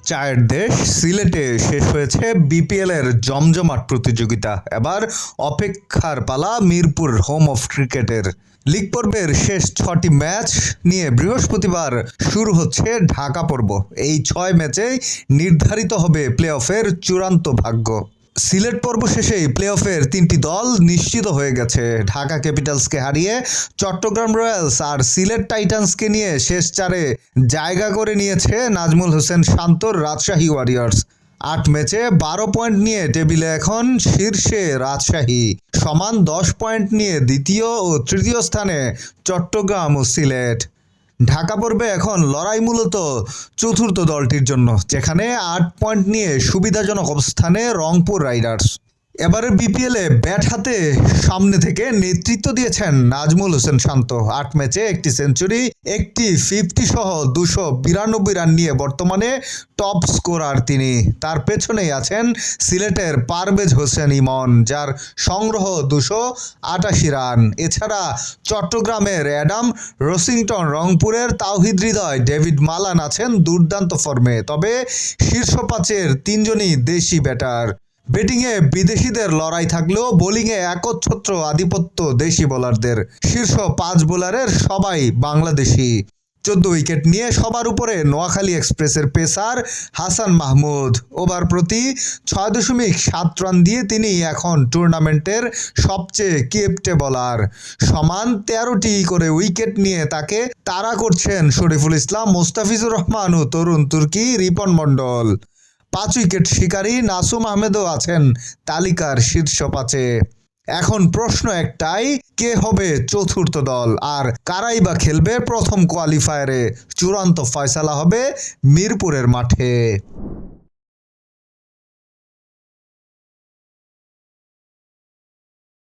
চায়ের দেশ সিলেটে শেষ হয়েছে বিপিএল এর জমজমাট প্রতিযোগিতা। এবার অপেক্ষার পালা মিরপুর হোম অফ ক্রিকেটের। লিগ পর্বের শেষ 6টি ম্যাচ নিয়ে বৃহস্পতিবার শুরু হচ্ছে ঢাকা পর্ব। এই 6 ম্যাচেই নির্ধারিত হবে প্লে অফের চূড়ান্ত ভাগ্য। সিলেট পর্ব শেষেই প্লে অফের 3টি দল নিশ্চিত হয়ে গেছে। ঢাকা ক্যাপিটালসকে হারিয়ে চট্টগ্রাম রয়্যালস আর সিলেট টাইটান্সকে নিয়ে শেষ 4-এ জায়গা করে নিয়েছে নাজমুল হোসেন শান্তর রাজশাহী ওয়ারিয়র্স। 8 ম্যাচে 12 পয়েন্ট নিয়ে টেবিলে এখন শীর্ষে রাজশাহী, সমান 10 পয়েন্ট নিয়ে দ্বিতীয় ও তৃতীয় স্থানে চট্টগ্রাম ও সিলেট। ঢাকা পর্বে এখন লড়াই মূলত চতুর্থ দলটির জন্য, যেখানে 8 পয়েন্ট নিয়ে সুবিধাজনক অবস্থানে রংপুর রাইডার্স। এবারে বিপিএলে ব্যাট হাতে সামনে থেকে নেতৃত্ব দিয়েছেন নাজমুল হোসেন শান্ত। 8 ম্যাচে 1টি সেঞ্চুরি, 1টি 50 সহ 292 রান নিয়ে বর্তমানে টপ স্কোরার তিনি। তার পেছনেই আছেন সিলেটের পারভেজ হোসেন ইমন, যার সংগ্রহ 288 রান। এছাড়া চট্টগ্রামের অ্যাডাম রসিংটন, রংপুরের তাওহিদ হৃদয়, ডেভিড মালান আছেন দুর্দান্ত ফর্মে। তবে শীর্ষ 5-এর 3জনই দেশি ব্যাটার। ব্যাটিংয়ে বিদেশিদের লড়াই থাকলেও বোলিংয়ে একচ্ছত্র আধিপত্য দেশি বোলারদের। শীর্ষ 5 বোলারের সবাই বাংলাদেশি। 14 উইকেট নিয়ে সবার উপরে নোয়াখালী এক্সপ্রেসের পেসার হাসান মাহমুদ। ওভার প্রতি 6.7 রান দিয়ে তিনি এখন টুর্নামেন্টের সবচেয়ে কিপ্টে বোলার। সমান 13টি করে উইকেট নিয়ে তাকে তাড়া করছেন শরীফুল ইসলাম, মোস্তাফিজুর রহমান ও তরুণ তুর্কি রিপন মণ্ডল। 5 উইকেট শিকারী নাসুম আহমেদও আছেন তালিকার শীর্ষ 5-এ। এখন প্রশ্ন একটাই, কে হবে চতুর্থ দল আর কারাই বা খেলবে প্রথম কোয়ালিফায়ারে? চূড়ান্ত ফয়সালা হবে মিরপুরের মাঠে।